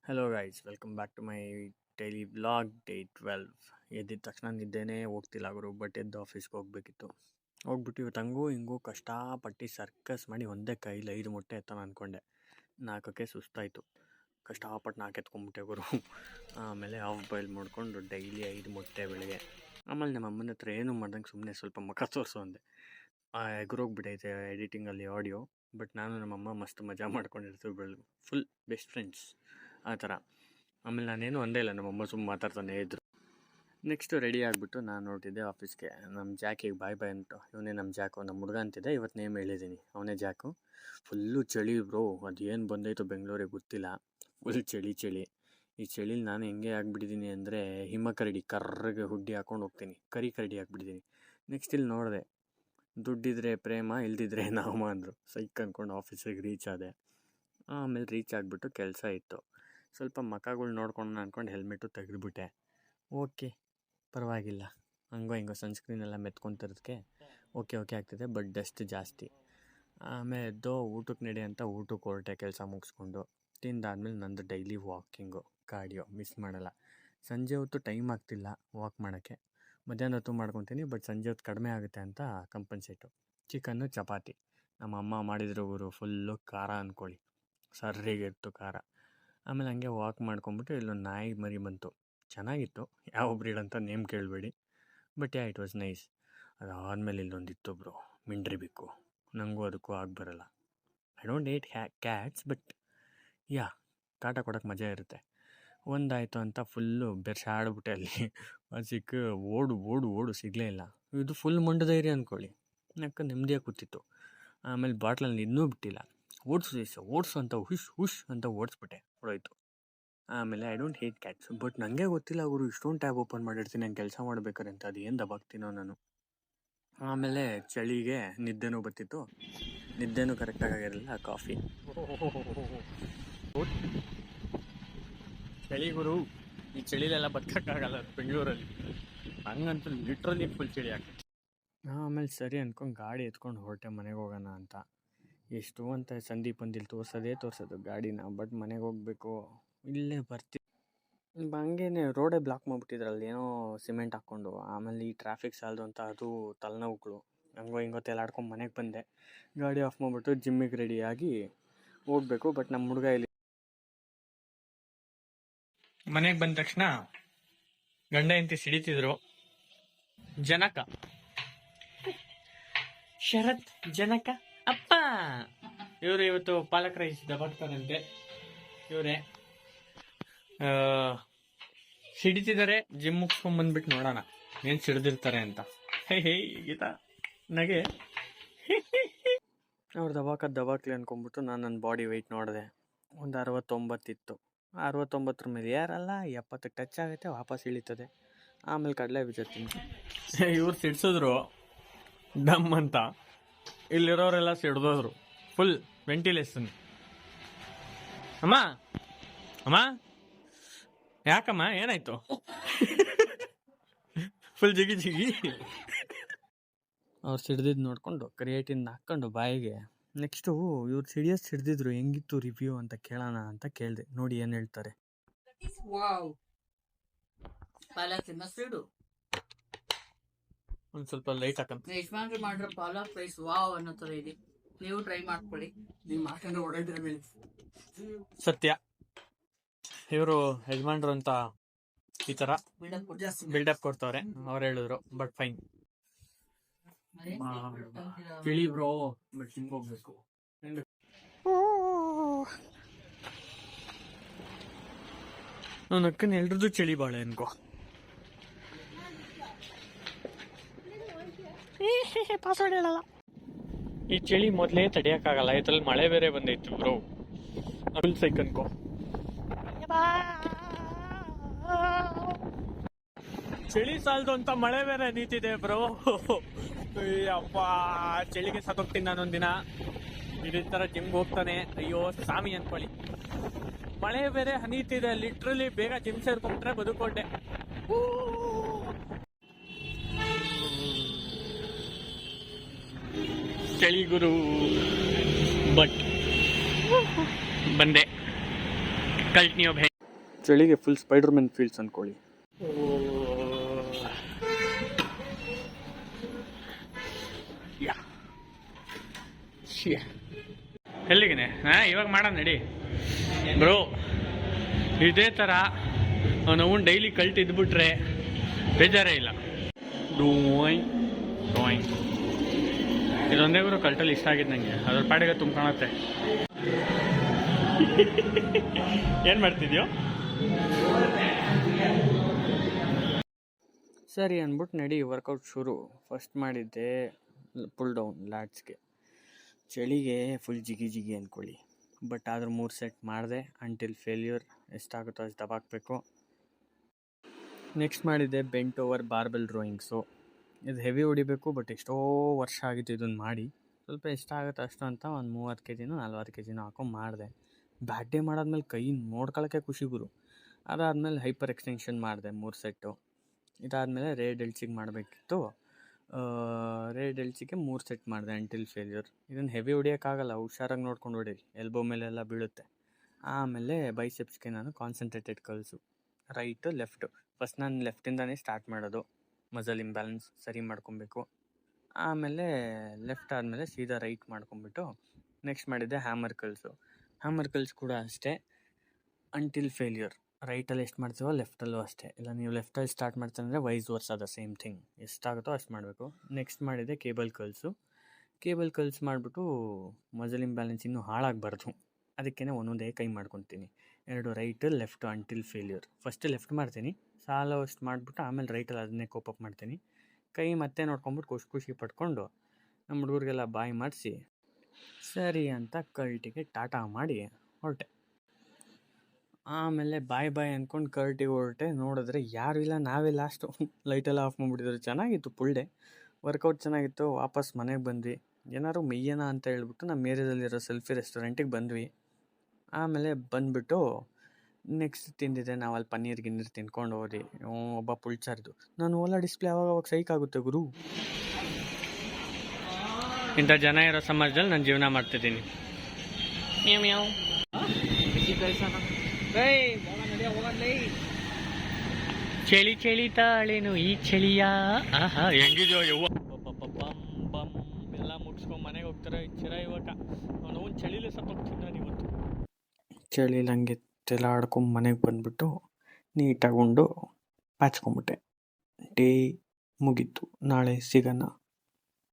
Hello guys, welcome back to my daily vlog. Day 12 ಎದ್ದಿದ ತಕ್ಷಣ ನಿದ್ದೆನೇ ಹೋಗ್ತಿಲ್ಲ ಗುರು. ಬಟ್ ಎದ್ದು ಆಫೀಸ್ಗೆ ಹೋಗ್ಬೇಕಿತ್ತು. ಹೋಗ್ಬಿಟ್ಟು ಇವತ್ತು ಹಂಗೂ ಹಿಂಗೂ ಕಷ್ಟಪಟ್ಟು ಸರ್ಕಸ್ ಮಾಡಿ ಒಂದೇ ಕೈಲಿ 5 ಮೊಟ್ಟೆ ಎತ್ತಾನ ಅಂದ್ಕೊಂಡೆ. 4ಕ್ಕೆ ಸುಸ್ತಾಯಿತು. ಕಷ್ಟಪಟ್ಟು 4 ಎತ್ಕೊಂಡ್ಬಿಟ್ಟೆ ಗುರು. ಆಮೇಲೆ ಹಾಫ್ ಬಾಯ್ಲ್ ಮಾಡ್ಕೊಂಡು ಡೈಲಿ 5 ಮೊಟ್ಟೆ ಬೆಳಗ್ಗೆ. ಆಮೇಲೆ ನಮ್ಮ ಅಮ್ಮನ ಹತ್ರ ಏನೂ ಮಾಡ್ದಂಗೆ ಸುಮ್ಮನೆ ಸ್ವಲ್ಪ ಮುಖ ತೋರಿಸು ಅಂದೆ. ಎಗುರೋಗ್ಬಿಟ್ಟೈತೆ ಎಡಿಟಿಂಗಲ್ಲಿ ಆಡಿಯೋ. ಬಟ್ ನಾನು ನಮ್ಮಮ್ಮ ಮಸ್ತ್ ಮಜಾ ಮಾಡ್ಕೊಂಡಿರ್ತೀವಿ, ಫುಲ್ ಬೆಸ್ಟ್ ಫ್ರೆಂಡ್ಸ್ ಆ ಥರ. ಆಮೇಲೆ ನಾನೇನು ಒಂದೇ ಇಲ್ಲ, ನಮ್ಮಮ್ಮ ಸುಮ್ಮನೆ ಮಾತಾಡ್ತಾನೆ ಇದ್ರು. ನೆಕ್ಸ್ಟು ರೆಡಿ ಆಗಿಬಿಟ್ಟು ನಾನು ನೋಡ್ತಿದ್ದೆ ಆಫೀಸ್ಗೆ. ನಮ್ಮ ಜಾಕಿಗೆ ಬಾಯ್ ಅಂತು. ಇವನೇ ನಮ್ಮ ಜಾಕು, ನಮ್ಮ ಹುಡುಗ ಅಂತಿದ್ದೆ. ಇವತ್ತು ನೇಮ್ ಹೇಳಿದ್ದೀನಿ, ಅವನೇ ಜಾಕು. ಫುಲ್ಲು ಚಳಿ ಬ್ರೋ. ಅದೇನು ಬಂದೈತು ಬೆಂಗಳೂರಿಗೆ ಗೊತ್ತಿಲ್ಲ. ಫುಲ್ ಚಳಿ. ಈ ಚಳಿಲಿ ನಾನು ಹೆಂಗೆ ಆಗಿಬಿಟ್ಟಿದ್ದೀನಿ ಅಂದರೆ ಹಿಮಕರಡಿ ಕರ್ರಗೆ ಹುಡ್ಡಿ ಹಾಕ್ಕೊಂಡು ಹೋಗ್ತೀನಿ. ಕರಡಿ ಆಗಿಬಿಟ್ಟಿದ್ದೀನಿ. ನೆಕ್ಸ್ಟ್ ಇಲ್ಲಿ ನೋಡಿದೆ, ದುಡ್ಡಿದ್ರೆ ಪ್ರೇಮ, ಇಲ್ದಿದ್ರೆ ನಾಮ ಅಂದರು. ಸೈಕ್ ಅಂದ್ಕೊಂಡು ಆಫೀಸಿಗೆ ರೀಚ್ ಆದೆ. ಆಮೇಲೆ ರೀಚ್ ಆಗಿಬಿಟ್ಟು ಕೆಲಸ ಇತ್ತು. ಸ್ವಲ್ಪ ಮಖಗಳು ನೋಡ್ಕೊಂಡು ಅಂದ್ಕೊಂಡು ಹೆಲ್ಮೆಟು ತೆಗೆದುಬಿಟ್ಟೆ. ಓಕೆ, ಪರವಾಗಿಲ್ಲ. ಹಂಗೋ ಹಿಂಗೋ ಸನ್ಸ್ಕ್ರೀನೆಲ್ಲ ಮೆತ್ಕೊತಿರೋದಕ್ಕೆ ಓಕೆ ಆಗ್ತಿದೆ. ಬಟ್ ಡಸ್ಟ್ ಜಾಸ್ತಿ. ಆಮೇಲೆ ಎದ್ದೋ ಊಟಕ್ಕೆ ನಡಿ ಅಂತ ಊಟಕ್ಕೆ ಹೊರಟೆ. ಕೆಲಸ ಮುಗಿಸ್ಕೊಂಡು ತಿಂದಾದ್ಮೇಲೆ ನಂದು ಡೈಲಿ ವಾಕಿಂಗು, ಕಾರ್ಡಿಯೋ ಮಿಸ್ ಮಾಡಲ್ಲ. ಸಂಜೆ ಹೊತ್ತು ಟೈಮ್ ಆಗ್ತಿಲ್ಲ ವಾಕ್ ಮಾಡೋಕ್ಕೆ. ಮಧ್ಯಾಹ್ನ ಹೊತ್ತು ಮಾಡ್ಕೊತೀನಿ. ಬಟ್ ಸಂಜೆ ಹೊತ್ತು ಕಡಿಮೆ ಆಗುತ್ತೆ ಅಂತ ಕಂಪನ್ಸೇಟು. ಚಿಕನ್ನು ಚಪಾತಿ ನಮ್ಮ ಅಮ್ಮ ಮಾಡಿದ್ರು ಗುರು. ಫುಲ್ಲು ಖಾರ ಅಂದ್ಕೊಳ್ಳಿ, ಸರ್ರಿಗೆ ಇತ್ತು ಖಾರ. ಆಮೇಲೆ ಹಂಗೆ ವಾಕ್ ಮಾಡ್ಕೊಂಬಿಟ್ಟು ಇಲ್ಲೊಂದು ನಾಯಿ ಮರಿ ಬಂತು. ಚೆನ್ನಾಗಿತ್ತು. ಯಾವ ಬ್ರೀಡ್ ಅಂತ ನೇಮ್ ಕೇಳಬೇಡಿ. But it was nice. ಅದಾದಮೇಲೆ ಇಲ್ಲೊಂದಿತ್ತು ಬ್ರೋ, ಮಿಂಡ್ರಿ ಬಿಕ್ಕು. ನನಗೂ ಅದಕ್ಕೂ ಬರಲ್ಲ. I don't eat cats, but ಕಾಟ ಕೊಡೋಕ್ಕೆ ಮಜಾ ಇರುತ್ತೆ. ಒಂದಾಯಿತು ಅಂತ ಫುಲ್ಲು ಬೆರ್ಸಾಡ್ಬಿಟ್ಟೆ ಅಲ್ಲಿ. ಅದು ಸಿಕ್ಕ ಓಡು ಸಿಗಲೇ ಇಲ್ಲ. ಇದು ಫುಲ್ ಮಂಡು ಧೈರ್ಯ ಅಂದ್ಕೊಳ್ಳಿ. ಯಾಕೆ ನೆಮ್ಮದಿಯಾಗಿ ಕೂತಿತ್ತು. ಆಮೇಲೆ ಬಾಟ್ಲಲ್ಲಿ ಇನ್ನೂ ಬಿಟ್ಟಿಲ್ಲ. ಓಡಿಸು ಅಂತ ಹುಷ್ ಅಂತ ಓಡಿಸ್ಬಿಟ್ಟೆ, ಹೊಡೋಯ್ತು. ಆಮೇಲೆ I don't hate cats, but ನನಗೆ ಗೊತ್ತಿಲ್ಲ ಅವರು ಇಷ್ಟೊಂದು ಟ್ಯಾಬ್ ಓಪನ್ ಮಾಡಿರ್ತೀನಿ ನಾನು ಕೆಲಸ ಮಾಡ್ಬೇಕಾರೆ ಅಂತ. ಅದು ಏನು ದಬಾಗ್ತೀನೋ ನಾನು. ಆಮೇಲೆ ಚಳಿಗೆ ನಿದ್ದೆನೂ ಬರ್ತಿತ್ತು. ನಿದ್ದೆನೂ ಕರೆಕ್ಟಾಗಿ ಆಗಿರಲಿಲ್ಲ. ಕಾಫಿ ಚಳಿ ಗುರು. ಈ ಚಳಿಲೆಲ್ಲ ಬದುಕೋಕ್ಕಾಗಲ್ಲ ಬೆಂಗಳೂರಲ್ಲಿ. ಹಂಗಂತೂ ಲಿಟ್ರಲಿ ಫುಲ್ ಚಳಿ ಆಗ್ತದೆ. ಆಮೇಲೆ ಸರಿ ಅಂದ್ಕೊಂಡು ಗಾಡಿ ಎತ್ಕೊಂಡು ಹೊರಟೆ ಮನೆಗೆ ಹೋಗೋಣ ಅಂತ. ಎಷ್ಟು ಅಂತ ಸಂದೀಪ್ ಬಂದಿಲ್ಲಿ ತೋರ್ಸೋದು ಗಾಡಿನ. ಬಟ್ ಮನೆಗೆ ಹೋಗಬೇಕು. ಇಲ್ಲೇ ಬರ್ತೀವಿ. ಹಂಗೇನೆ ರೋಡೇ ಬ್ಲಾಕ್ ಮಾಡಿಬಿಟ್ಟಿದ್ರಲ್ಲಿ, ಏನೋ ಸಿಮೆಂಟ್ ಹಾಕ್ಕೊಂಡು. ಆಮೇಲೆ ಈ ಟ್ರಾಫಿಕ್ ಸಾಲದು ಅಂತ ಅದು ತಲೆನೋವುಗಳು. ಹಂಗೋ ಹಿಂಗೋ ತೇಲಾಡ್ಕೊಂಡು ಮನೆಗೆ ಬಂದೆ. ಗಾಡಿ ಆಫ್ ಮಾಡಿಬಿಟ್ಟು ಜಿಮ್ಮಿಗೆ ರೆಡಿಯಾಗಿ ಹೋಗಬೇಕು. ಬಟ್ ನಮ್ಮ ಹುಡುಗ ಇಲ್ಲಿ. ಮನೆಗೆ ಬಂದ ತಕ್ಷಣ ಗಂಡ ಹೆಂಡತಿ ಸಿಡಿತಿದ್ರು. ಶರತ್ ಜನಕ ಅಪ್ಪ ಇವರು ಇವತ್ತು ಪಾಲಕ್ ರೈಸ್ ದಬಾಡ್ತಾರಂತೆ. ಇವರೇ ಸಿಡಿತಿದ್ದಾರೆ. ಜಿಮ್ ಮುಗಿಸ್ಕೊಂಡ್ ಬಂದ್ಬಿಟ್ಟು ನೋಡೋಣ ಏನು ಸಿಡಿದಿರ್ತಾರೆ ಅಂತ. ಹೇ ಗೀತಾ ನಗೆ. ಅವ್ರು ದಬಾಕ್ಲಿ ಅನ್ಕೊಂಡ್ಬಿಟ್ಟು ನಾನು ನನ್ನ ಬಾಡಿ ವೆಯ್ಟ್ ನೋಡಿದೆ. ಒಂದು 69 ಇತ್ತು. 69 ಮೇಲೆ ಯಾರಲ್ಲ 70 ಟಚ್ ಆಗುತ್ತೆ, ವಾಪಸ್ ಇಳಿತದೆ. ಆಮೇಲೆ ಕಡಲೆ ಬೀಜ ತಿಂತು. ಇವ್ರು ಸಿಡ್ಸಿದ್ರು ಡಮ್ ಅಂತ. ಇಲ್ಲಿರೋರೆಲ್ಲ ಸಿಡ್ದೋದ್ರು. Full ventilation. ಅಮ್ಮ ಯಾಕಮ್ಮ ಏನಾಯ್ತು? ಫುಲ್ ಜಿಗಿ. ಅವ್ರು ಸಿಡ್ದಿದ್ದು ನೋಡ್ಕೊಂಡು ಕ್ರಿಯೇಟಿನ್ ಹಾಕ್ಕೊಂಡು ಬಾಯಿಗೆ. ನೆಕ್ಸ್ಟು ಇವ್ರು ಸಿಡಿದಿದ್ರು, ಹೆಂಗಿತ್ತು ರಿವ್ಯೂ ಅಂತ ಕೇಳೋಣ ಅಂತ ಕೇಳಿದೆ. ನೋಡಿ ಏನು ಹೇಳ್ತಾರೆ. ಒಂದು ಸ್ವಲ್ಪ ಲೈಟ್ ಹಾಕಂತ ಯಜಮಾನ್ರು ಮಾಡಿರೋ ಪಾಲಕ್ ರೈಸ್ ವಾವ್ ಅನ್ನೋ ಥರ ಇದೆ. ನೀವು ಟ್ರೈ ಮಾಡ್ಕೊಳ್ಳಿ. ನೀವು ಮಾಡ್ಕೊಂಡು ಹೊಡೆದ್ರೆ ಮೇಲೆ ಸತ್ಯ. ಇವರು ಯಜಮಾನ್ರು ಅಂತ ಈ ಥರ ಬಿಲ್ಡಪ್ ಕೊಡ್ತವ್ರೆ. ಅವ್ರು ಹೇಳಿದ್ರು. But fine. ತಿಳಿ ಬ್ರೋ, ಬಟ್ ಹಿಂಗೆ ಹೋಗ್ಬೇಕು. ನನ್ನ ಅಕ್ಕನ ಎಲ್ರದ್ದು ಚಳಿ ಬಾಳೆ ಅನ್ಕೋ. ಪಾಸ್ವರ್ಡ್ ಹೇಳಲ್ಲ. ಈ ಚಳಿ ಮೊದಲೇ ತಡಿಯೋಕ್ಕಾಗಲ್ಲ. ಇದ್ರಲ್ಲಿ ಮಳೆ ಬೇರೆ ಬಂದೈತು ಬ್ರೋ. ಫುಲ್ ಸೈಕ್ ಅನ್ಕೋ. ಚಳಿ ಸಾಲದು ಅಂತ ಮಳೆ ಬೇರೆ ನಿಂತಿದೆ ಬ್ರೋ. ಅಪ್ಪ ಚಳಿಗೆ ಸತ್ತೋಗ್ತೀನಿ ನಾನೊಂದಿನ. ಇದೇ ಥರ ಜಿಮ್ಗೆ ಹೋಗ್ತಾನೆ. ಅಯ್ಯೋ ಸ್ವಾಮಿ ಅನ್ಕೊಳ್ಳಿ. ಮಳೆ ಬೇರೆ ಹನೀತಿದೆ. ಲಿಟ್ರಲಿ ಬೇಗ ಜಿಮ್ ಸೇರ್ಕೊಂಡ್ರೆ ಬದುಕೊಂಡೆ. ಚಳಿ ಗುರು. ಬಟ್ ಬಂದೆ. ಕಂಟಿನ್ಯೂ ಚಳಿಗೆ ಫುಲ್ ಸ್ಪೈಡರ್ಮ್ಯಾನ್ ಫೀಲ್ಸ್ ಅಂದ್ಕೊಳ್ಳಿ. ಎಲ್ಲಿಗೆ ಇವಾಗ ಮಾಡೋಣ ನಡಿ ಬ್ರೋ. ಇದೇ ಥರ ನಾವು ಡೈಲಿ ಕಲ್ತಿದ್ಬಿಟ್ರೆ ಬೇಜಾರೇ ಇಲ್ಲ. ಡ್ರಾಯಿಂಗ್ ಡ್ರಾಯಿಂಗ್ ಇದೊಂದೇ ಗುರು ಕಲ್ಟಲ್ಲಿ ಇಷ್ಟ ಆಗಿದ್ದು ನನಗೆ. ಅದ್ರ ಪಾಡಿಗೆ ತುಂಬ್ಕೊಳತ್ತೆ. ಏನು ಮಾಡ್ತಿದ್ಯೋ? ಸರಿ ಅಂದ್ಬಿಟ್ಟು ನಡಿ ವರ್ಕೌಟ್ ಶುರು. ಫಸ್ಟ್ ಮಾಡಿದ್ದೆ ಪುಲ್ ಡೌನ್ ಲ್ಯಾಟ್ಸ್ಗೆ. ಚಳಿಗೆ ಫುಲ್ ಜಿಗಿ ಜಿಗಿ ಅಂದ್ಕೊಳ್ಳಿ. ಬಟ್ ಆದ್ರೆ 3 ಸೆಟ್ ಮಾಡಿದೆ ಅಂಟಿಲ್ ಫೇಲ್ಯೂರ್. ಎಷ್ಟಾಗುತ್ತೋ ಅಷ್ಟು ದಬಾಕಬೇಕು. ನೆಕ್ಸ್ಟ್ ಮಾಡಿದ್ದೆ ಬೆಂಟ್ ಓವರ್ ಬಾರ್ಬೆಲ್ ಡ್ರಾಯಿಂಗ್ಸು. ಇದು ಹೆವಿ ಹೊಡಿಬೇಕು, ಬಟ್ ಎಷ್ಟೋ ವರ್ಷ ಆಗಿತ್ತು ಇದನ್ನು ಮಾಡಿ. ಸ್ವಲ್ಪ ಎಷ್ಟಾಗುತ್ತೆ ಅಷ್ಟು ಅಂತ ಒಂದು 30 kg 40 kg ಹಾಕೊಂಡು ಮಾಡಿದೆ. ಬ್ಯಾಕ್ ಡೇ ಮಾಡಾದ್ಮೇಲೆ ಕೈ ನೋಡ್ಕೊಳ್ಳೋಕ್ಕೆ ಖುಷಿ ಗುರು. ಅದಾದಮೇಲೆ ಹೈಪರ್ ಎಕ್ಸ್ಟೆನ್ಷನ್ ಮಾಡಿದೆ 3 ಸೆಟ್ಟು. ಇದಾದಮೇಲೆ ರೇಡ್ ಎಲ್ಸಿಗೆ ಮಾಡಬೇಕಿತ್ತು. ರೇಡ್ ಎಲ್ಸಿಗೆ 3 ಸೆಟ್ ಮಾಡಿದೆ ಅಂಟಿಲ್ ಫೇಲ್ಯೂರ್. ಇದನ್ನು ಹೆವಿ ಹೊಡಿಯೋಕ್ಕಾಗಲ್ಲ, ಹುಷಾರಾಗಿ ನೋಡ್ಕೊಂಡು ಹೊಡೀರಿ, ಎಲ್ಬೋ ಮೇಲೆಲ್ಲ ಬೀಳುತ್ತೆ. ಆಮೇಲೆ ಬೈಸೆಪ್ಸ್ಗೆ ನಾನು ಕಾನ್ಸಂಟ್ರೇಟೆಡ್ ಕರ್ಲ್ಸು, ರೈಟು ಲೆಫ್ಟು. ಫಸ್ಟ್ ನಾನು ಲೆಫ್ಟಿಂದನೇ ಸ್ಟಾರ್ಟ್ ಮಾಡೋದು. ಮಸಲ್ ಇಂಬ್ಯಾಲೆನ್ಸ್ ಸರಿ ಮಾಡ್ಕೊಬೇಕು. ಆಮೇಲೆ ಲೆಫ್ಟ್ ಆದಮೇಲೆ ಸೀದಾ ರೈಟ್ ಮಾಡ್ಕೊಂಬಿಟ್ಟು ನೆಕ್ಸ್ಟ್ ಮಾಡಿದ್ದೆ ಹ್ಯಾಮರ್ ಕಲ್ಸು. ಹ್ಯಾಮರ್ ಕಲ್ಸ್ ಕೂಡ ಅಷ್ಟೇ ಅಂಟಿಲ್ ಫೇಲ್ಯೂರ್. ರೈಟಲ್ಲಿ ಎಷ್ಟು ಮಾಡ್ತೀವೋ ಲೆಫ್ಟಲ್ಲೂ ಅಷ್ಟೇ. ಇಲ್ಲ ನೀವು ಲೆಫ್ಟಲ್ಲಿ ಸ್ಟಾರ್ಟ್ ಮಾಡ್ತಾರಂದರೆ ವೈಸ್ ವರ್ಸ್ ಅದ ಸೇಮ್ ಥಿಂಗ್. ಎಷ್ಟಾಗುತ್ತೋ ಅಷ್ಟು ಮಾಡಬೇಕು. ನೆಕ್ಸ್ಟ್ ಮಾಡಿದ್ದೆ ಕೇಬಲ್ ಕಲ್ಸು. ಕೇಬಲ್ ಕಲ್ಸ್ ಮಾಡಿಬಿಟ್ಟು ಮಸಲ್ ಇಂಬ್ಯಾಲೆನ್ಸ್ ಇನ್ನೂ ಹಾಳಾಗಬಾರ್ದು, ಅದಕ್ಕೇ ಒಂದೊಂದೇ ಕೈ ಮಾಡ್ಕೊತೀನಿ. 2 right left until failure. First left ಮಾಡ್ತೀನಿ, ಸಾಲೋಷ್ಟು ಮಾಡಿಬಿಟ್ಟು ಆಮೇಲೆ ರೈಟಲ್ಲಿ ಅದನ್ನೇ ಕೋಪಪ್ ಮಾಡ್ತೀನಿ. ಕೈ ಮತ್ತೆ ನೋಡ್ಕೊಂಬಿಟ್ಟು ಖುಷಿ ಪಡ್ಕೊಂಡು ನಮ್ಮ ಹುಡುಗರಿಗೆಲ್ಲ ಬಾಯ್ ಮಾಡಿಸಿ ಸರಿ ಅಂತ ಕರ್ಟಿಗೆ ಟಾಟಾ ಮಾಡಿ ಹೊರಟೆ. ಆಮೇಲೆ ಬಾಯ್ ಅಂದ್ಕೊಂಡು ಕರ್ಟಿಗೆ ಹೊರಟೆ. ನೋಡಿದ್ರೆ ಯಾರು ಇಲ್ಲ, ನಾವೇ ಲಾಸ್ಟು. ಲೈಟೆಲ್ಲ ಆಫ್ ಮಾಡಿಬಿಟ್ಟಿದ್ರು. ಚೆನ್ನಾಗಿತ್ತು ಫುಲ್ ಡೇ, ವರ್ಕೌಟ್ ಚೆನ್ನಾಗಿತ್ತು. ವಾಪಸ್ ಮನೆಗೆ ಬಂದ್ವಿ. ಏನಾದ್ರು ಮೇಯ್ಯೋಣ ಅಂತ ಹೇಳ್ಬಿಟ್ಟು ನಮ್ಮ ಏರಿಯಾದಲ್ಲಿರೋ ಸೆಲ್ಫಿ ರೆಸ್ಟೋರೆಂಟಿಗೆ ಬಂದ್ವಿ. ಆಮೇಲೆ ಬಂದುಬಿಟ್ಟು ನೆಕ್ಸ್ಟ್ ತಿಂದಿದ್ದೆ ನಾವು ಅಲ್ಲಿ ಪನ್ನೀರ್ ಗಿನ್ನೀರು ತಿನ್ಕೊಂಡು ಹೋದ್ವಿ. ಒಬ್ಬ ಪುಲ್ಚಾರ್ದು ನಾನು ಓಲಾ ಡಿಸ್ಪ್ಲೇ ಅವಾಗ ಸೈಕ್ ಆಗುತ್ತೆ ಗುರು. ಇಂಥ ಜನ ಇರೋ ಸಮಾಜದಲ್ಲಿ ನಾನು ಜೀವನ ಮಾಡ್ತಿದ್ದೀನಿ. ಚಳಿ ತಾಳೇನು ಈ ಚಳಿಯ ಆಹಾ ಹೆಂಗಿದೆಯೋ ಯವ್ವ. ಎಲ್ಲ ಮುಗಿಸ್ಕೊಂಡು ಮನೆಗೆ ಹೋಗ್ತಾರೆ ಚಿರ. ಇವಾಗ ಅವನು ಚಳಿಲೇ ಸತ್ತೋಗ್ತಿದ್ದಾನೆ ಇವತ್ತು. ಚಳಿಲಿ ಹಂಗೆ ತೆಲ ಆಡ್ಕೊಂಡು ಮನೆಗೆ ಬಂದುಬಿಟ್ಟು ನೀಟಾಗಿ ಉಂಡು ಪಾಚ್ಕೊಂಬಿಟ್ಟೆ. ಡೇ ಮುಗೀತು. ನಾಳೆ ಸಿಗೋಣ.